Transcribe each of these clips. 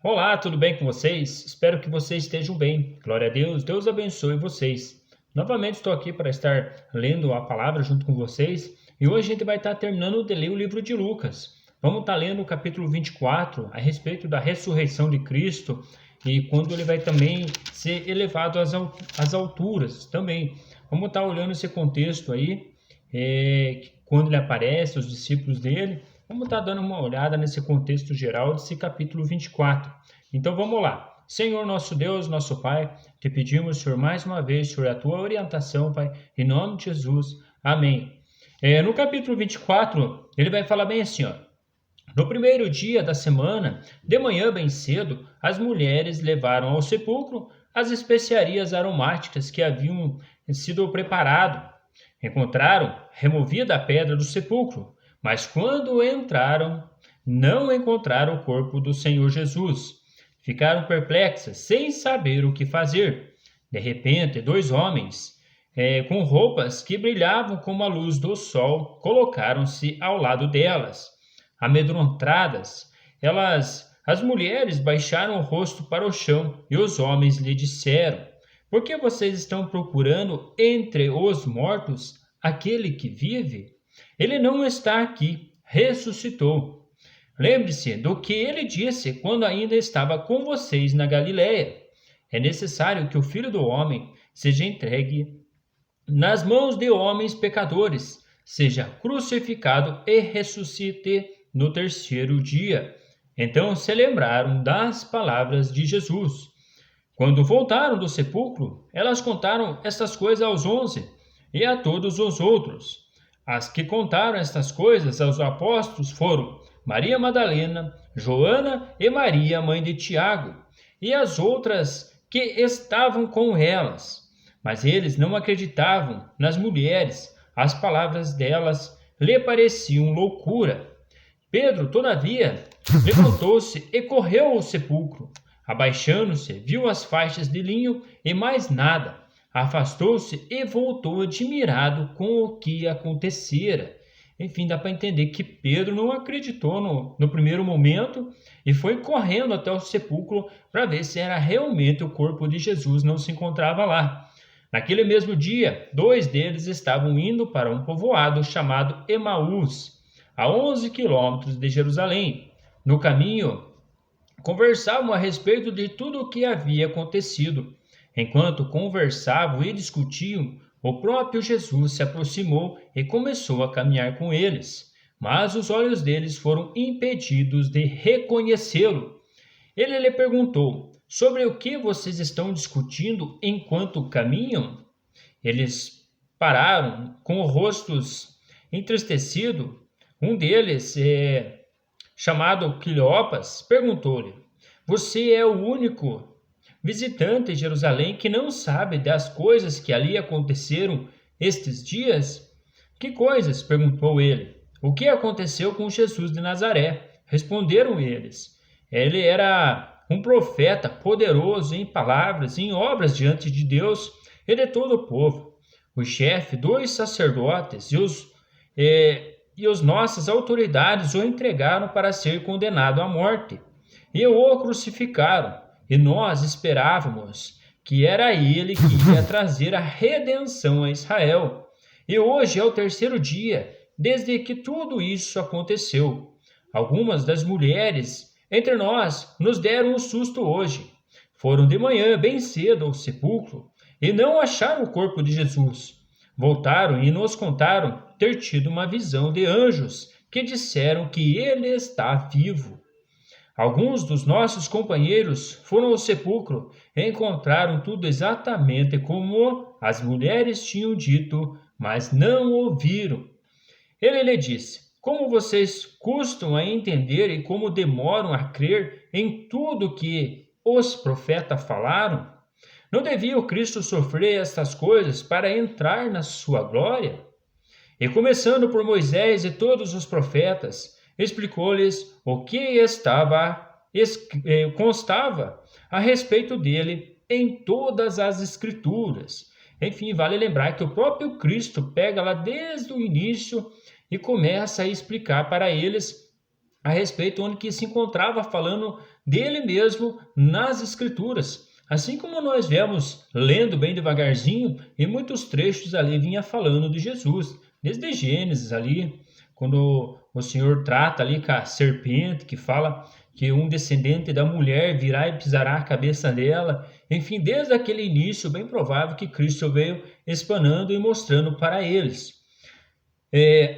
Olá, tudo bem com vocês? Espero que vocês estejam bem. Glória a Deus, Deus abençoe vocês. Novamente estou aqui para estar lendo a palavra junto com vocês e hoje a gente vai estar terminando de ler o livro de Lucas. Vamos estar lendo o capítulo 24 a respeito da ressurreição de Cristo e quando ele vai também ser elevado às alturas também. Vamos estar olhando esse contexto aí, quando ele aparece, os discípulos dele. Vamos estar dando uma olhada nesse contexto geral desse capítulo 24. Então vamos lá. Senhor nosso Deus, nosso Pai, te pedimos, Senhor, mais uma vez, Senhor, a tua orientação, Pai, em nome de Jesus. Amém. No capítulo 24, ele vai falar bem assim, ó. No primeiro dia da semana, de manhã bem cedo, as mulheres levaram ao sepulcro as especiarias aromáticas que haviam sido preparado. Encontraram removida a pedra do sepulcro, mas quando entraram, não encontraram o corpo do Senhor Jesus. Ficaram perplexas, sem saber o que fazer. De repente, dois homens, com roupas que brilhavam como a luz do sol, colocaram-se ao lado delas. Amedrontadas, as mulheres baixaram o rosto para o chão e os homens lhe disseram: Por que vocês estão procurando entre os mortos aquele que vive? Ele não está aqui, ressuscitou. Lembre-se do que ele disse quando ainda estava com vocês na Galiléia. É necessário que o Filho do Homem seja entregue nas mãos de homens pecadores, seja crucificado e ressuscite no terceiro dia. Então se lembraram das palavras de Jesus. Quando voltaram do sepulcro, elas contaram estas coisas aos 11 e a todos os outros. As que contaram estas coisas aos apóstolos foram Maria Madalena, Joana e Maria, mãe de Tiago, e as outras que estavam com elas. Mas eles não acreditavam nas mulheres, as palavras delas lhe pareciam loucura. Pedro, todavia, levantou-se e correu ao sepulcro. Abaixando-se, viu as faixas de linho e mais nada. Afastou-se e voltou admirado com o que acontecera. Enfim, dá para entender que Pedro não acreditou no primeiro momento e foi correndo até o sepulcro para ver se era realmente o corpo de Jesus, não se encontrava lá. Naquele mesmo dia, dois deles estavam indo para um povoado chamado Emaús, a 11 quilômetros de Jerusalém. No caminho, conversavam a respeito de tudo o que havia acontecido. Enquanto conversavam e discutiam, o próprio Jesus se aproximou e começou a caminhar com eles. Mas os olhos deles foram impedidos de reconhecê-lo. Ele lhe perguntou: Sobre o que vocês estão discutindo enquanto caminham? Eles pararam com os rostos entristecidos. Um deles, chamado Cleopas, perguntou-lhe: Você é o único visitante em Jerusalém que não sabe das coisas que ali aconteceram estes dias? Que coisas? Perguntou ele. O que aconteceu com Jesus de Nazaré? Responderam eles. Ele era um profeta poderoso em palavras e em obras diante de Deus e de todo o povo. O chefe dos sacerdotes e as nossas autoridades o entregaram para ser condenado à morte e o crucificaram. E nós esperávamos que era ele que ia trazer a redenção a Israel. E hoje é o terceiro dia desde que tudo isso aconteceu. Algumas das mulheres entre nós nos deram um susto hoje. Foram de manhã bem cedo ao sepulcro e não acharam o corpo de Jesus. Voltaram e nos contaram ter tido uma visão de anjos que disseram que ele está vivo. Alguns dos nossos companheiros foram ao sepulcro e encontraram tudo exatamente como as mulheres tinham dito, mas não ouviram. Ele lhe disse: Como vocês custam a entender e como demoram a crer em tudo que os profetas falaram? Não devia o Cristo sofrer estas coisas para entrar na sua glória? E começando por Moisés e todos os profetas, explicou-lhes o que constava a respeito dele em todas as Escrituras. Enfim, vale lembrar que o próprio Cristo pega lá desde o início e começa a explicar para eles a respeito onde que se encontrava falando dele mesmo nas Escrituras. Assim como nós viemos lendo bem devagarzinho, em muitos trechos ali vinha falando de Jesus, desde Gênesis ali, quando o Senhor trata ali com a serpente, que fala que um descendente da mulher virá e pisará a cabeça dela. Enfim, desde aquele início, bem provável que Cristo veio explanando e mostrando para eles.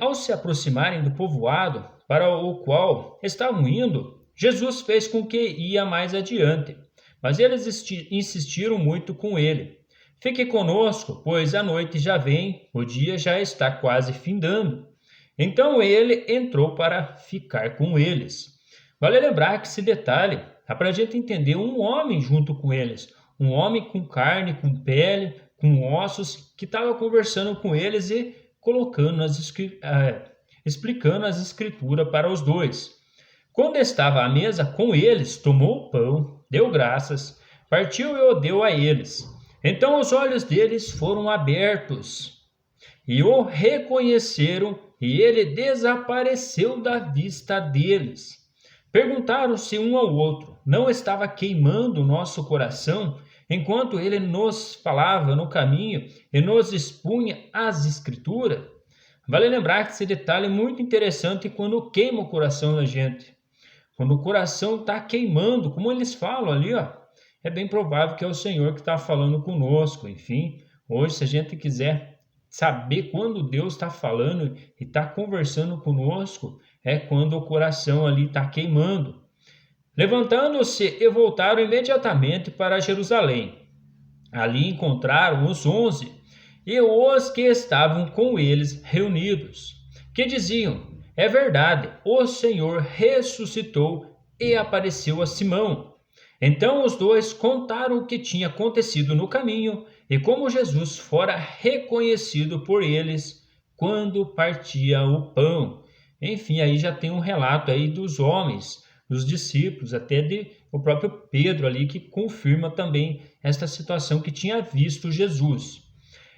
Ao se aproximarem do povoado para o qual estavam indo, Jesus fez com que ia mais adiante, mas eles insistiram muito com ele. Fique conosco, pois a noite já vem, o dia já está quase findando. Então ele entrou para ficar com eles. Vale lembrar que esse detalhe é para a gente entender um homem junto com eles, um homem com carne, com pele, com ossos, que estava conversando com eles e colocando explicando as escrituras para os dois. Quando estava à mesa com eles, tomou o pão, deu graças, partiu e o deu a eles. Então os olhos deles foram abertos e o reconheceram, e ele desapareceu da vista deles. Perguntaram-se um ao outro: não estava queimando o nosso coração enquanto ele nos falava no caminho e nos expunha as Escrituras? Vale lembrar que esse detalhe é muito interessante quando queima o coração da gente. Quando o coração está queimando, como eles falam ali, ó, é bem provável que é o Senhor que está falando conosco. Enfim, hoje, se a gente quiser saber quando Deus está falando e está conversando conosco, é quando o coração ali está queimando. Levantando-se e voltaram imediatamente para Jerusalém. Ali encontraram os 11 e os que estavam com eles reunidos, que diziam: é verdade, o Senhor ressuscitou e apareceu a Simão. Então os dois contaram o que tinha acontecido no caminho e como Jesus fora reconhecido por eles quando partia o pão. Enfim, aí já tem um relato aí dos homens, dos discípulos, até de o próprio Pedro ali, que confirma também esta situação que tinha visto Jesus.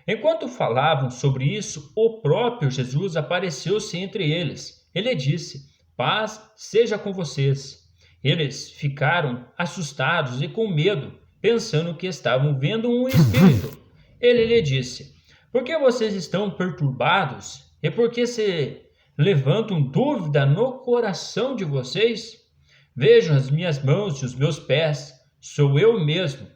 Enquanto falavam sobre isso, o próprio Jesus apareceu-se entre eles. Ele disse: paz seja com vocês. Eles ficaram assustados e com medo, pensando que estavam vendo um espírito. Ele lhe disse: por que vocês estão perturbados? E por que se levantam dúvida no coração de vocês? Vejam as minhas mãos e os meus pés, sou eu mesmo.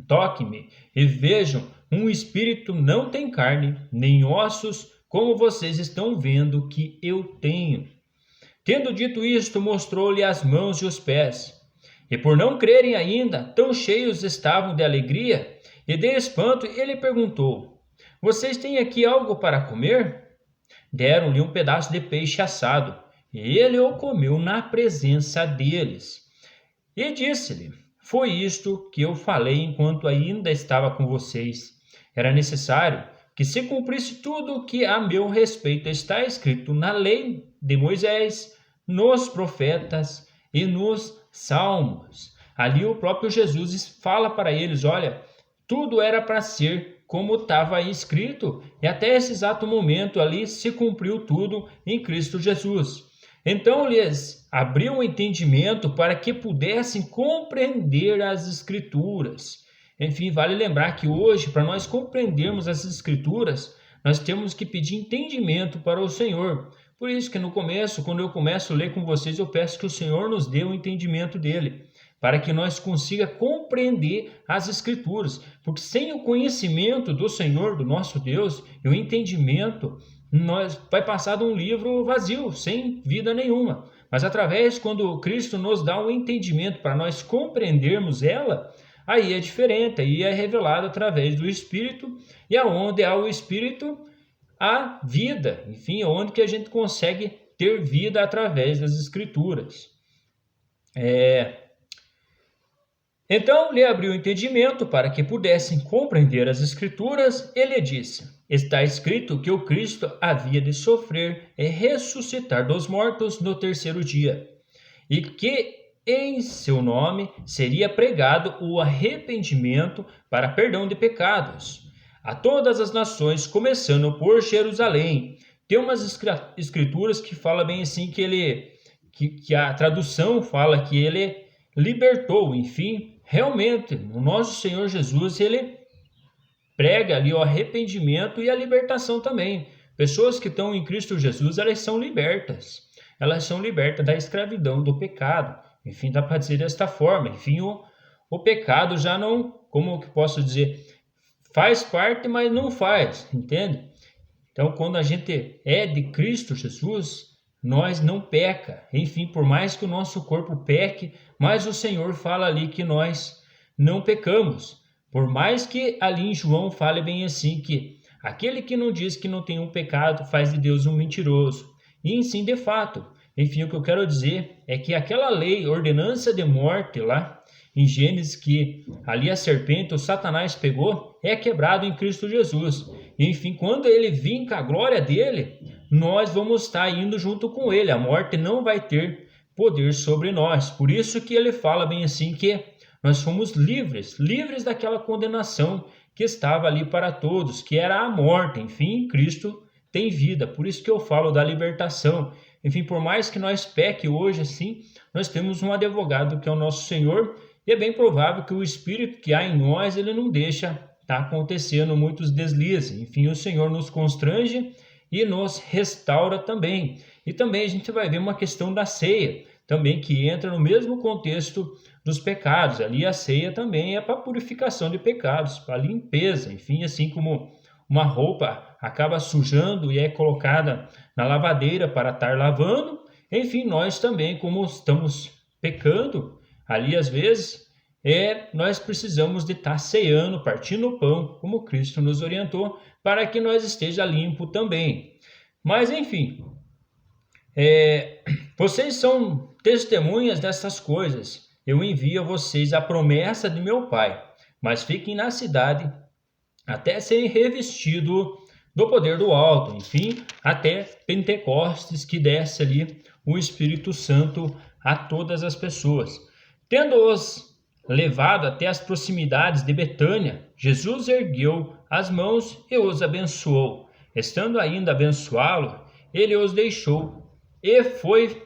Toque-me e vejam, um espírito não tem carne, nem ossos, como vocês estão vendo que eu tenho. Tendo dito isto, mostrou-lhe as mãos e os pés. E por não crerem ainda, tão cheios estavam de alegria e de espanto, ele perguntou: vocês têm aqui algo para comer? Deram-lhe um pedaço de peixe assado, e ele o comeu na presença deles. E disse-lhe: foi isto que eu falei enquanto ainda estava com vocês. Era necessário que se cumprisse tudo o que a meu respeito está escrito na lei de Moisés, nos profetas e nos salmos. Ali o próprio Jesus fala para eles: olha, tudo era para ser como estava escrito, e até esse exato momento ali se cumpriu tudo em Cristo Jesus. Então lhes abriu o entendimento para que pudessem compreender as Escrituras. Enfim, vale lembrar que hoje, para nós compreendermos as Escrituras, nós temos que pedir entendimento para o Senhor. Por isso que no começo, quando eu começo a ler com vocês, eu peço que o Senhor nos dê o entendimento dele, para que nós consiga compreender as Escrituras. Porque sem o conhecimento do Senhor, do nosso Deus, e o entendimento, nós vai passar de um livro vazio, sem vida nenhuma. Mas através, quando Cristo nos dá o entendimento para nós compreendermos ela, aí é diferente, aí é revelado através do Espírito, e aonde há o Espírito, há vida. Enfim, onde que a gente consegue ter vida através das Escrituras. Então lhe abriu o entendimento para que pudessem compreender as Escrituras. Ele disse: está escrito que o Cristo havia de sofrer e ressuscitar dos mortos no terceiro dia, e que em seu nome seria pregado o arrependimento para perdão de pecados a todas as nações, começando por Jerusalém. Tem umas escrituras que fala bem assim que que a tradução fala que ele libertou. Enfim, realmente, o nosso Senhor Jesus, ele prega ali o arrependimento e a libertação também. Pessoas que estão em Cristo Jesus, elas são libertas. Elas são libertas da escravidão, do pecado. Enfim, dá para dizer desta forma. Enfim, o pecado já não, como que posso dizer, faz parte, mas não faz, entende? Então, quando a gente é de Cristo Jesus, nós não peca. Enfim, por mais que o nosso corpo peque, mas o Senhor fala ali que nós não pecamos. Por mais que ali em João fale bem assim, que aquele que não diz que não tem um pecado faz de Deus um mentiroso. E sim, de fato. Enfim, o que eu quero dizer é que aquela lei, ordenança de morte lá em Gênesis, que ali a serpente, o Satanás pegou, é quebrado em Cristo Jesus. E, enfim, quando ele vir com a glória dele, nós vamos estar indo junto com ele. A morte não vai ter poder sobre nós. Por isso que ele fala bem assim que nós fomos livres, livres daquela condenação que estava ali para todos, que era a morte. Enfim, Cristo tem vida. Por isso que eu falo da libertação. Enfim, por mais que nós peque hoje assim, nós temos um advogado que é o nosso Senhor, e é bem provável que o Espírito que há em nós, ele não deixa tá acontecendo muitos deslizes. Enfim, o Senhor nos constrange e nos restaura também. E também a gente vai ver uma questão da ceia, também que entra no mesmo contexto dos pecados. Ali a ceia também é para purificação de pecados, para limpeza. Enfim, assim como uma roupa acaba sujando e é colocada na lavadeira para estar lavando, enfim, nós também, como estamos pecando, ali às vezes, nós precisamos de estar ceando, partindo o pão, como Cristo nos orientou, para que nós esteja limpo também. Mas, enfim, vocês são testemunhas dessas coisas. Eu envio a vocês a promessa de meu Pai, mas fiquem na cidade até serem revestidos do poder do alto, enfim, até Pentecostes, que desce ali o Espírito Santo a todas as pessoas. Tendo-os levado até as proximidades de Betânia, Jesus ergueu as mãos e os abençoou. Estando ainda a abençoá-lo, ele os deixou e foi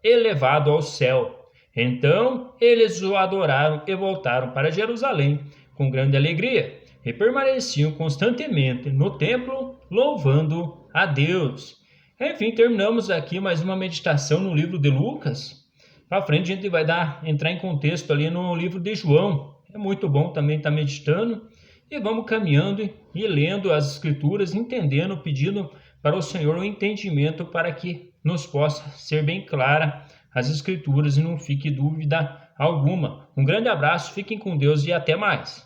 elevado ao céu. Então eles o adoraram e voltaram para Jerusalém com grande alegria e permaneciam constantemente no templo, louvando a Deus. Enfim, terminamos aqui mais uma meditação no livro de Lucas. Para frente a gente vai entrar em contexto ali no livro de João. É muito bom também estar meditando. E vamos caminhando e lendo as escrituras, entendendo, pedindo para o Senhor o entendimento para que nos possa ser bem clara as escrituras e não fique dúvida alguma. Um grande abraço, fiquem com Deus e até mais.